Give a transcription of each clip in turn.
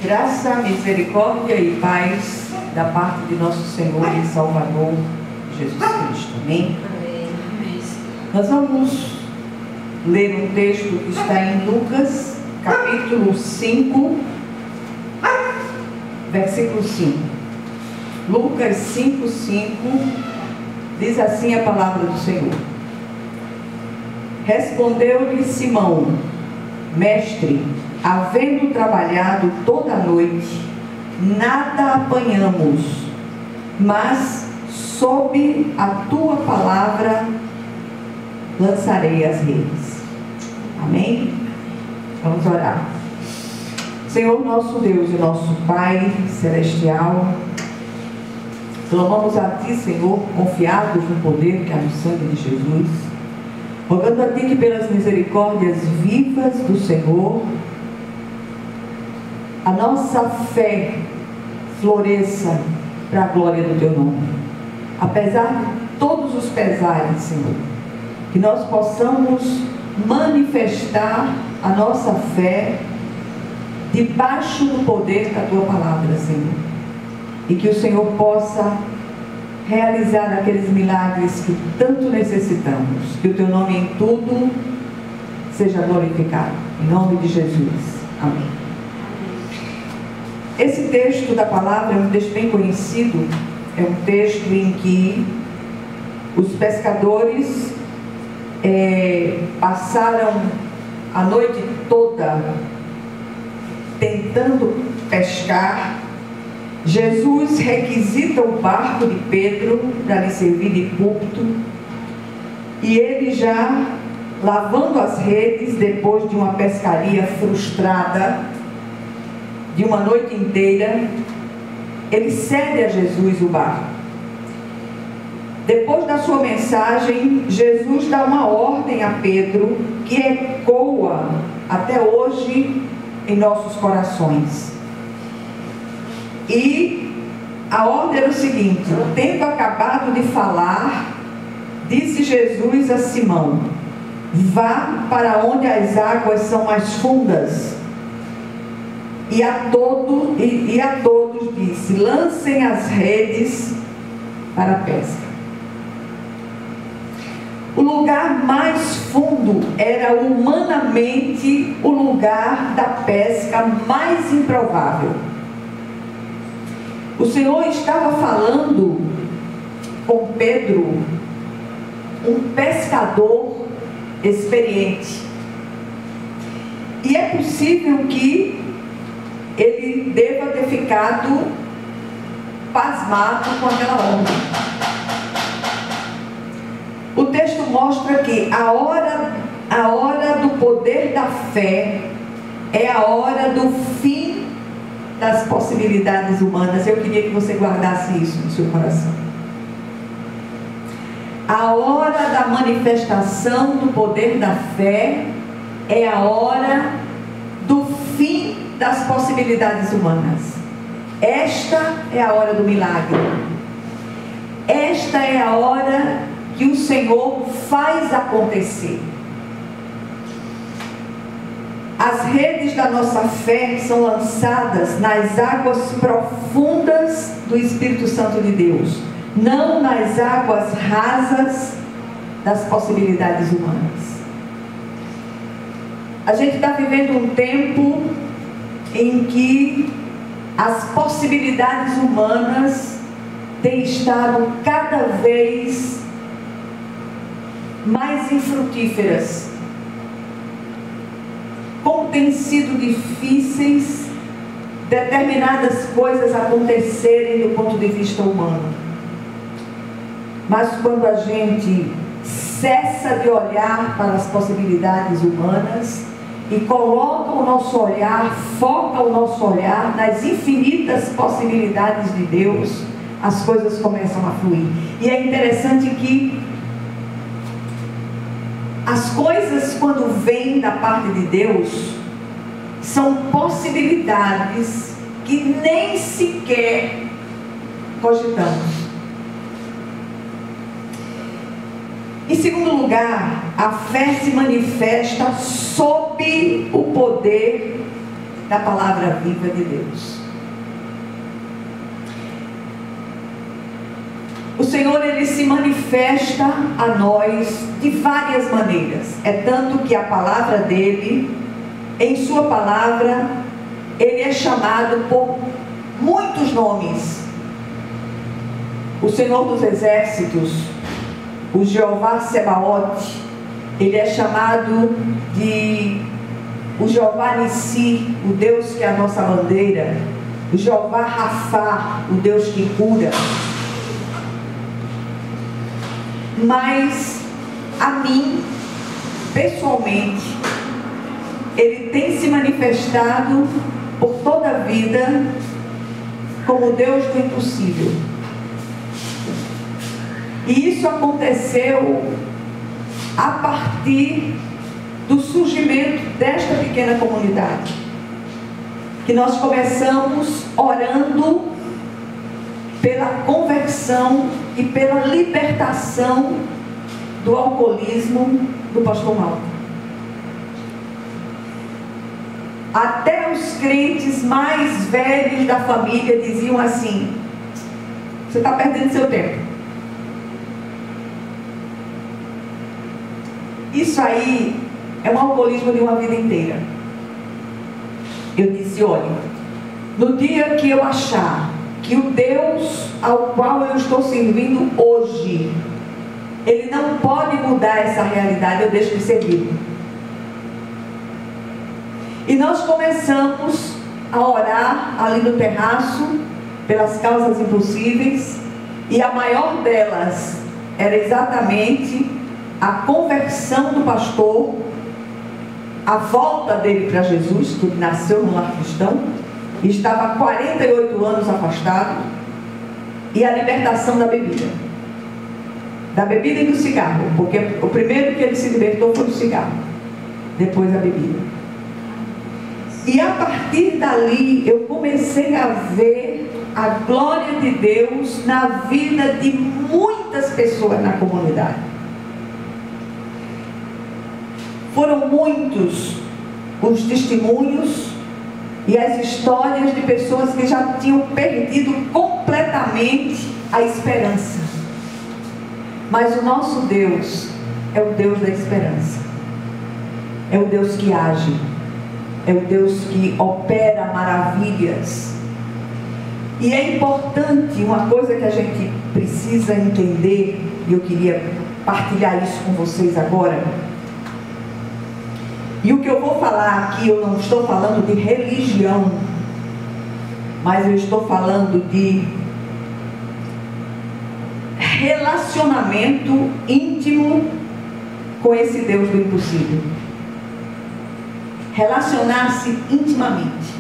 Graça, misericórdia e paz da parte de nosso Senhor e Salvador Jesus Cristo. Amém? Nós vamos ler um texto que está em Lucas, capítulo 5, versículo 5. Lucas 5, 5, diz assim a palavra do Senhor. Respondeu-lhe Simão: Mestre, havendo trabalhado toda a noite, nada apanhamos, mas sob a tua palavra lançarei as redes. Amém? Vamos orar. Senhor nosso Deus e nosso Pai celestial, clamamos a Ti, Senhor, confiados no poder que há no sangue de Jesus, rogando a Ti que pelas misericórdias vivas do Senhor, a nossa fé floresça para a glória do Teu nome. Apesar de todos os pesares, Senhor, que nós possamos manifestar a nossa fé debaixo do poder da Tua palavra, Senhor. E que o Senhor possa realizar aqueles milagres que tanto necessitamos. Que o Teu nome em tudo seja glorificado. Em nome de Jesus. Amém. Esse texto da palavra é um texto bem conhecido. É um texto em que os pescadores passaram a noite toda tentando pescar. Jesus requisita o barco de Pedro para lhe servir de púlpito, e ele, já lavando as redes depois de uma pescaria frustrada de uma noite inteira, ele cede a Jesus o barco. Depois da sua mensagem, Jesus dá uma ordem a Pedro que ecoa até hoje em nossos corações. E a ordem era o seguinte: tendo acabado de falar, disse Jesus a Simão: vá para onde as águas são mais fundas. E a todos disse: lancem as redes para a pesca. O lugar mais fundo era humanamente o lugar da pesca mais improvável. O Senhor estava falando com Pedro, um pescador experiente. E é possível que ele deva ter ficado pasmado com aquela onda. O texto mostra que a hora do poder da fé é a hora do fim das possibilidades humanas. Eu queria que você guardasse isso no seu coração. A hora da manifestação do poder da fé é a hora do fim das possibilidades humanas. Esta é a hora do milagre. Esta é a hora que o Senhor faz acontecer. As redes da nossa fé são lançadas nas águas profundas do Espírito Santo de Deus, não nas águas rasas das possibilidades humanas. A gente está vivendo um tempo em que as possibilidades humanas têm estado cada vez mais infrutíferas. Como tem sido difíceis determinadas coisas acontecerem do ponto de vista humano. Mas quando a gente cessa de olhar para as possibilidades humanas e coloca o nosso olhar, foca o nosso olhar nas infinitas possibilidades de Deus, as coisas começam a fluir. E é interessante que as coisas, quando vêm da parte de Deus, são possibilidades que nem sequer cogitamos. Em segundo lugar, a fé se manifesta sob o poder da palavra viva de Deus. O Senhor, Ele se manifesta a nós de várias maneiras. É tanto que a palavra dEle, em sua palavra, Ele é chamado por muitos nomes. O Senhor dos Exércitos, o Jeová Sebaote, Ele é chamado de o Jeová Nissi, o Deus que é a nossa bandeira. O Jeová Rafá, o Deus que cura. Mas a mim, pessoalmente, Ele tem se manifestado por toda a vida como Deus do impossível. E isso aconteceu a partir do surgimento desta pequena comunidade, que nós começamos orando pela conversão e pela libertação do alcoolismo do pastor Malta. Até os crentes mais velhos da família diziam assim: você está perdendo seu tempo. Isso aí é um alcoolismo de uma vida inteira. Eu disse: olha, no dia que eu achar que o Deus ao qual eu estou servindo hoje, Ele não pode mudar essa realidade, eu deixo de servir. E nós começamos a orar ali no terraço pelas causas impossíveis, e a maior delas era exatamente a conversão do pastor, a volta dele para Jesus, que nasceu no lar cristão, e estava há 48 anos afastado, e a libertação da bebida e do cigarro, porque o primeiro que ele se libertou foi o cigarro, depois a bebida. E a partir dali eu comecei a ver a glória de Deus na vida de muitas pessoas na comunidade. Foram muitos os testemunhos e as histórias de pessoas que já tinham perdido completamente a esperança. Mas o nosso Deus é o Deus da esperança. É o Deus que age. É o Deus que opera maravilhas. E é importante, uma coisa que a gente precisa entender, e eu queria partilhar isso com vocês agora. E o que eu vou falar aqui, eu não estou falando de religião, mas eu estou falando de relacionamento íntimo com esse Deus do impossível. Relacionar-se intimamente.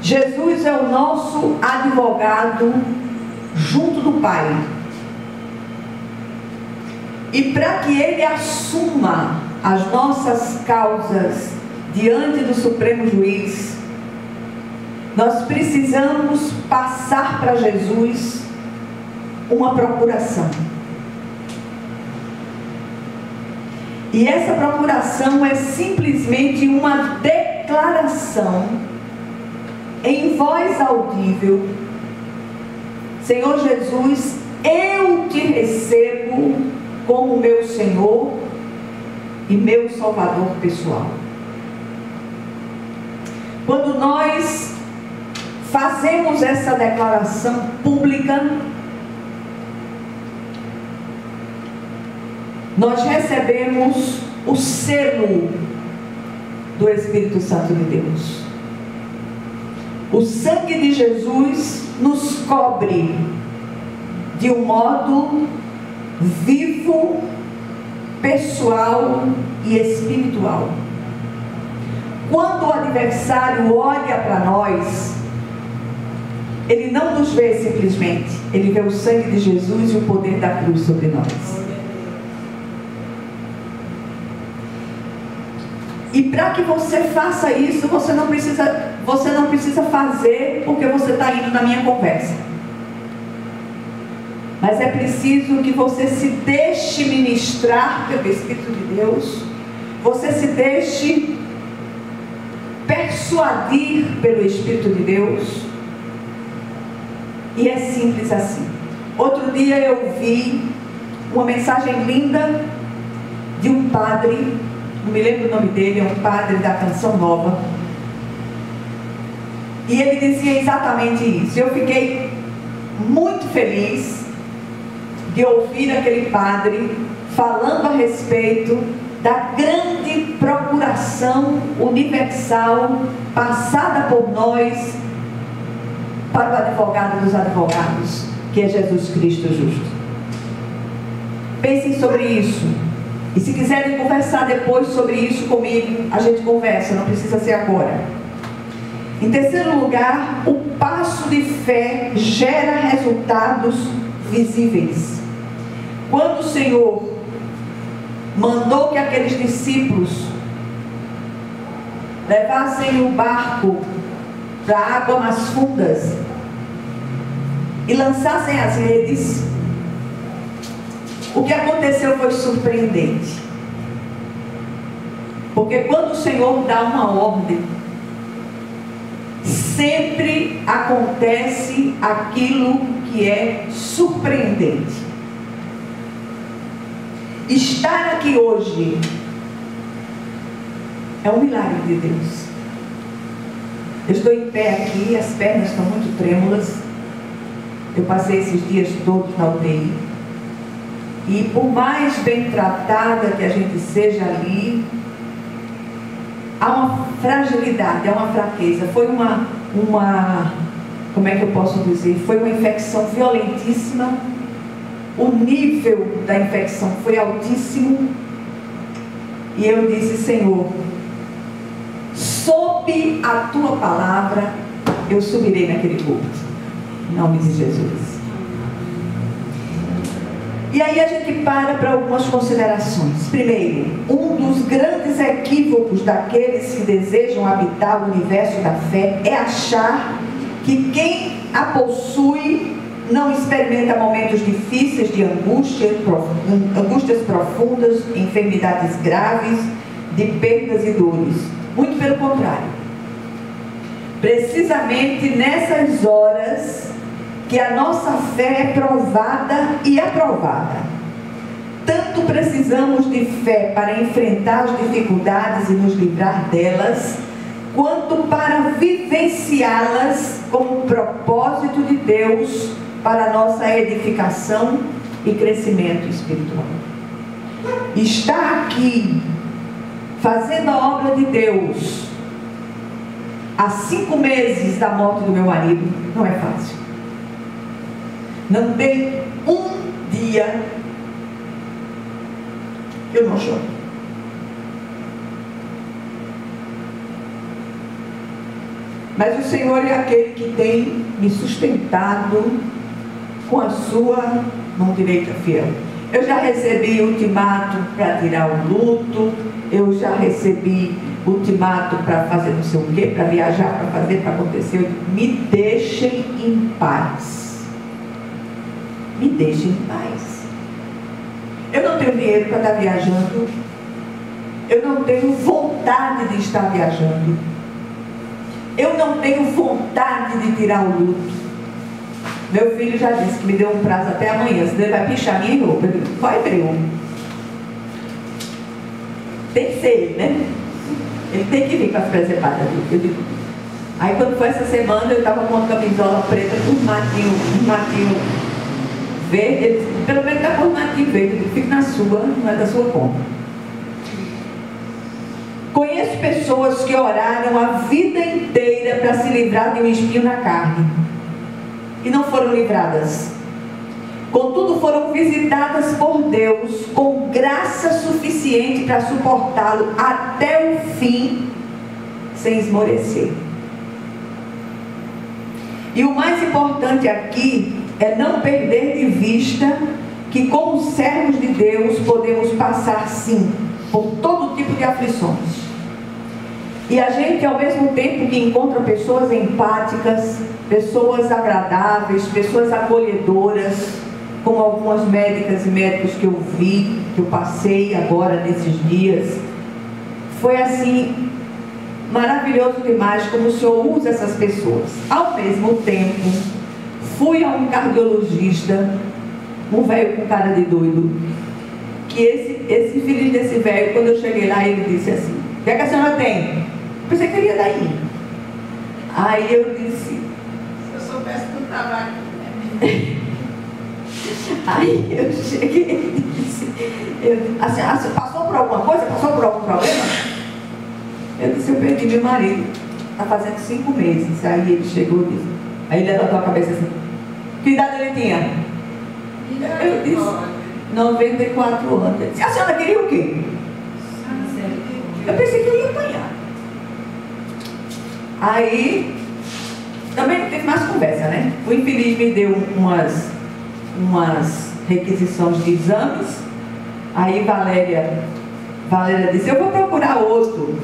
Jesus é o nosso advogado junto do Pai. E para que Ele assuma as nossas causas diante do Supremo Juiz, nós precisamos passar para Jesus uma procuração. E essa procuração é simplesmente uma declaração em voz audível: Senhor Jesus, eu te recebo como meu Senhor e meu Salvador pessoal. Quando nós fazemos essa declaração pública, nós recebemos o selo do Espírito Santo de Deus. O sangue de Jesus nos cobre de um modo vivo, pessoal e espiritual. Quando o adversário olha para nós, ele não nos vê simplesmente, ele vê o sangue de Jesus e o poder da cruz sobre nós. E para que você faça isso, você não precisa fazer porque você está indo na minha conversa. Mas é preciso que você se deixe ministrar pelo Espírito de Deus, você se deixe persuadir pelo Espírito de Deus. E é simples assim. Outro dia eu vi uma mensagem linda de um padre, não me lembro o nome dele, é um padre da Canção Nova, e ele dizia exatamente isso. Eu fiquei muito feliz de ouvir aquele padre falando a respeito da grande procuração universal passada por nós para o advogado dos advogados, que é Jesus Cristo justo. Pensem sobre isso. E se quiserem conversar depois sobre isso comigo, a gente conversa, não precisa ser agora. Em terceiro lugar, o passo de fé gera resultados visíveis. Quando o Senhor mandou que aqueles discípulos levassem o barco para águas mais fundas e lançassem as redes, o que aconteceu foi surpreendente. Porque quando o Senhor dá uma ordem, sempre acontece aquilo que é surpreendente. Estar aqui hoje é um milagre de Deus. Eu estou em pé aqui, as pernas estão muito trêmulas. Eu passei esses dias todos na UTI. E por mais bem tratada que a gente seja ali, há uma fragilidade, há uma fraqueza. Foi uma como é que eu posso dizer? Foi uma infecção violentíssima. O nível da infecção foi altíssimo. E eu disse: Senhor, sob a tua palavra, eu subirei naquele culto. Em nome de Jesus. E aí a gente para algumas considerações. Primeiro, um dos grandes equívocos daqueles que desejam habitar o universo da fé é achar que quem a possui não experimenta momentos difíceis de angústias profundas, enfermidades graves, de perdas e dores. Muito pelo contrário. Precisamente nessas horas que a nossa fé é provada e aprovada. Tanto precisamos de fé para enfrentar as dificuldades e nos livrar delas, quanto para vivenciá-las como propósito de Deus para a nossa edificação e crescimento espiritual. Estar aqui fazendo a obra de Deus há 5 meses da morte do meu marido não é fácil. Não tem um dia que eu não choro. Mas o Senhor é aquele que tem me sustentado com a sua mão direita fiel. Eu já recebi ultimato para tirar o luto, eu já recebi ultimato para fazer não sei o quê, para viajar, para fazer, para acontecer. Me deixem em paz. Me deixem em paz. Eu não tenho dinheiro para estar viajando. Eu não tenho vontade de estar viajando. Eu não tenho vontade de tirar o luto. Meu filho já disse que me deu um prazo até amanhã, senão ele vai pichar minha roupa. Eu digo: vai, Breu. Tem que ser ele, né? Ele tem que vir para se preservar da vida. Eu digo. Aí quando foi essa semana, eu estava com uma camisola preta com um matinho verde. Ele disse: pelo menos está com um matinho verde. Eu digo: fique na sua, não é da sua conta. Conheço pessoas que oraram a vida inteira para se livrar de um espinho na carne e não foram livradas. Contudo, foram visitadas por Deus com graça suficiente para suportá-lo até o fim, sem esmorecer. E o mais importante aqui é não perder de vista que, como servos de Deus, podemos passar sim por todo tipo de aflições. E a gente, ao mesmo tempo que encontra pessoas empáticas, pessoas agradáveis, pessoas acolhedoras, como algumas médicas e médicos que eu vi, que eu passei agora nesses dias. Foi assim, maravilhoso demais como o Senhor usa essas pessoas. Ao mesmo tempo, fui a um cardiologista, um velho com cara de doido, que esse infeliz desse velho, quando eu cheguei lá, ele disse assim: o que é que a senhora tem? Eu pensei que ele ia daí. Aí eu disse: se eu soubesse que eu estava aqui, né? Aí eu cheguei e disse: a senhora passou por alguma coisa? Passou por algum problema? Eu disse: eu perdi meu marido, está fazendo 5 meses. Aí ele chegou e disse, aí ele levantou a cabeça assim: que idade ele tinha? Eu disse: 94 anos. Ele disse: a senhora queria o quê? Eu pensei que eu ia apanhar. Aí também não teve mais conversa, né? O infeliz me deu umas requisições de exames. Aí Valéria disse: eu vou procurar outro.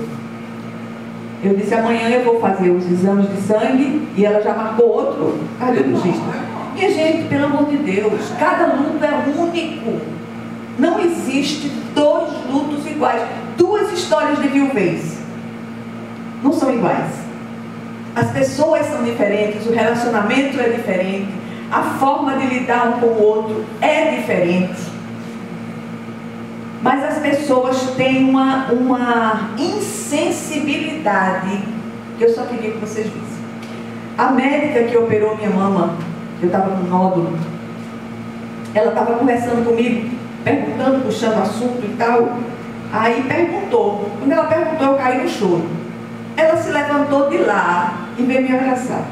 Eu disse: amanhã eu vou fazer os exames de sangue. E ela já marcou outro cardiologista. Minha gente, pelo amor de Deus, cada luto é único. Não existe 2 lutos iguais, 2 histórias de viuvez não são iguais. As pessoas são diferentes, o relacionamento é diferente, a forma de lidar um com o outro é diferente. Mas as pessoas têm uma insensibilidade que eu só queria que vocês vissem. A médica que operou minha mama, eu estava com nódulo, ela estava conversando comigo, perguntando, puxando assunto e tal. Aí perguntou. Quando ela perguntou, eu caí no choro. Ela se levantou de lá e veio me abraçar.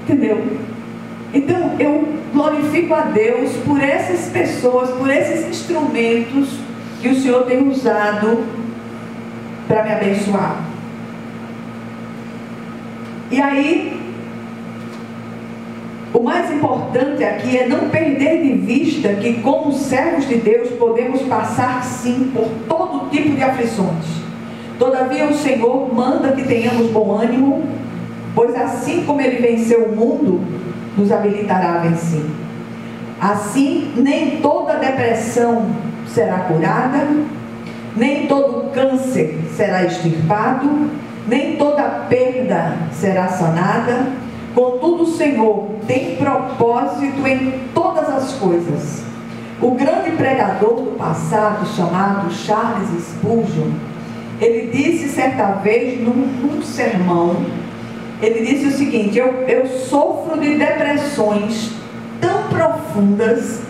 Entendeu? Então eu glorifico a Deus por essas pessoas, por esses instrumentos que o Senhor tem usado para me abençoar. E aí, o mais importante aqui é não perder de vista que, como servos de Deus, podemos passar sim por todo tipo de aflições. Todavia o Senhor manda que tenhamos bom ânimo, pois assim como Ele venceu o mundo, nos habilitará a vencer. Assim, nem toda depressão será curada, nem todo câncer será extirpado, nem toda perda será sanada. Contudo, o Senhor tem propósito em todas as coisas. O grande pregador do passado, chamado Charles Spurgeon, ele disse certa vez num sermão, ele disse o seguinte: eu sofro de depressões tão profundas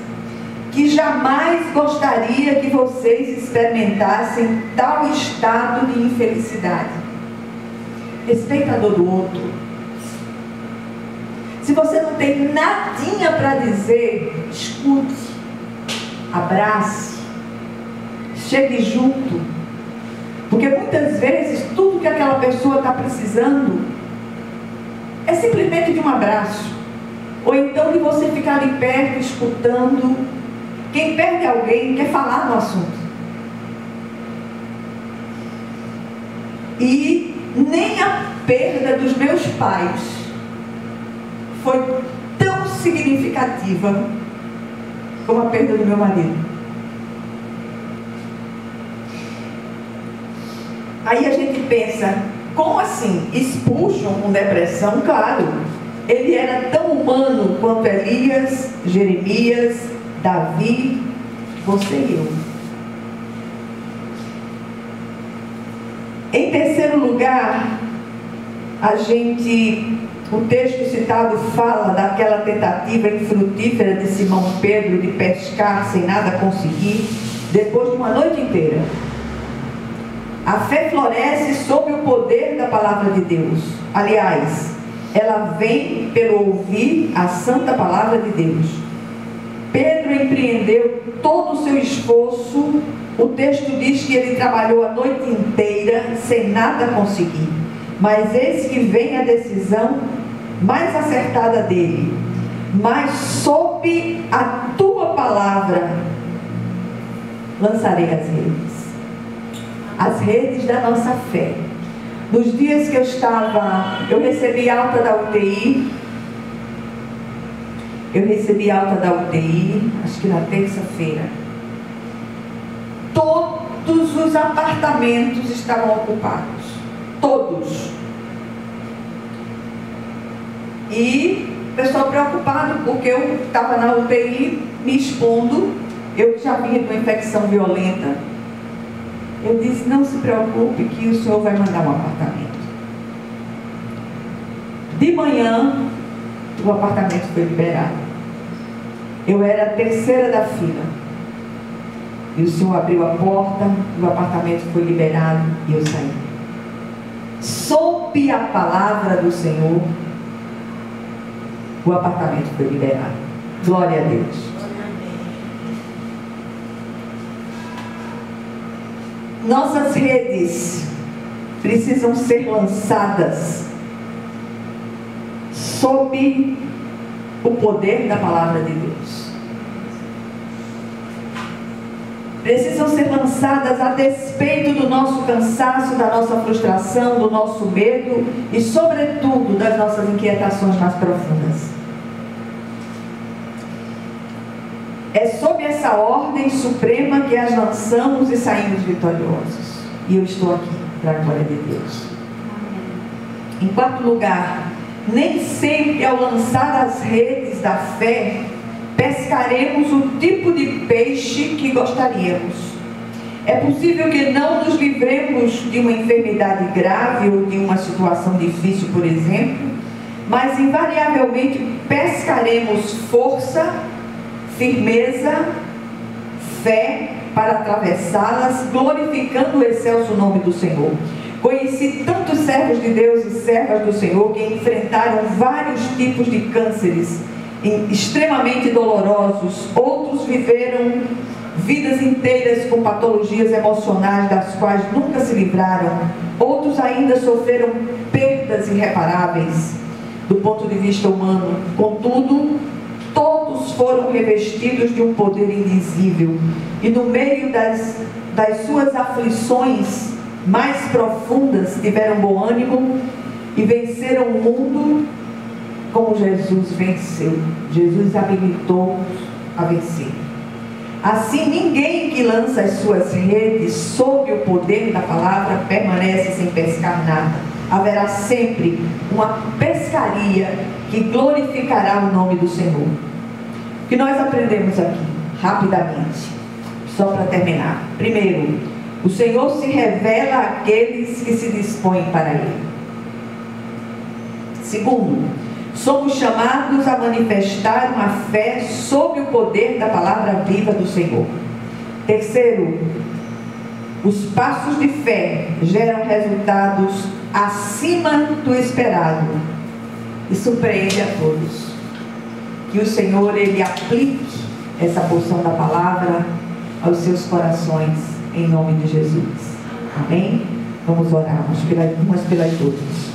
que jamais gostaria que vocês experimentassem tal estado de infelicidade. Respeita a dor do outro. Se você não tem nadinha para dizer, escute, abrace, chegue junto. Porque muitas vezes tudo que aquela pessoa está precisando é simplesmente de um abraço. Ou então de você ficar ali perto, escutando. Quem perde alguém quer falar no assunto. E nem a perda dos meus pais foi tão significativa como a perda do meu marido. Aí a gente pensa, como assim? Spurgeon com depressão? Claro, ele era tão humano quanto Elias, Jeremias, Davi, você e eu. Em terceiro lugar, o texto citado fala daquela tentativa infrutífera de Simão Pedro de pescar sem nada conseguir, depois de uma noite inteira. A fé floresce sob o poder da palavra de Deus. Aliás, ela vem pelo ouvir a santa palavra de Deus. Pedro empreendeu todo o seu esforço. O texto diz que ele trabalhou a noite inteira sem nada conseguir. Mas eis que vem a decisão mais acertada dele: mas sob a tua palavra lançarei as redes da nossa fé. Nos dias que eu recebi alta da UTI, Eu recebi alta da UTI, acho que na terça-feira. Todos os apartamentos estavam ocupados. Todos. E o pessoal preocupado, porque eu estava na UTI me expondo. Eu já vinha de uma infecção violenta. Eu disse, não se preocupe que o senhor vai mandar um apartamento. De manhã, o apartamento foi liberado. Eu era a terceira da fila. E o senhor abriu a porta, o apartamento foi liberado e eu saí. Sob a palavra do Senhor, o apartamento foi liberado. Glória a Deus. Nossas redes precisam ser lançadas sob o poder da palavra de Deus. Precisam ser lançadas a despeito do nosso cansaço, da nossa frustração, do nosso medo e, sobretudo, das nossas inquietações mais profundas. É sob essa ordem suprema que as lançamos e saímos vitoriosos. E eu estou aqui para a glória de Deus. Em quarto lugar, nem sempre ao lançar as redes da fé, pescaremos o tipo de peixe que gostaríamos. É possível que não nos livremos de uma enfermidade grave ou de uma situação difícil, por exemplo, mas invariavelmente pescaremos força, firmeza, fé para atravessá-las, glorificando o excelso nome do Senhor. Conheci tantos servos de Deus e servas do Senhor que enfrentaram vários tipos de cânceres extremamente dolorosos. Outros viveram vidas inteiras com patologias emocionais das quais nunca se livraram. Outros ainda sofreram perdas irreparáveis do ponto de vista humano. Contudo, todos foram revestidos de um poder indizível e no meio das suas aflições mais profundas tiveram bom ânimo e venceram o mundo como Jesus venceu. Jesus habilitou a vencer. Assim, ninguém que lança as suas redes sob o poder da palavra permanece sem pescar nada. Haverá sempre uma pescaria que glorificará o nome do Senhor. O que nós aprendemos aqui, rapidamente, só para terminar. Primeiro, o Senhor se revela àqueles que se dispõem para Ele. Segundo, somos chamados a manifestar uma fé sob o poder da palavra viva do Senhor. Terceiro, os passos de fé geram resultados acima do esperado e surpreende a todos. Que o Senhor, Ele aplique essa porção da palavra aos seus corações, em nome de Jesus. Amém? Vamos orar umas pelas outras.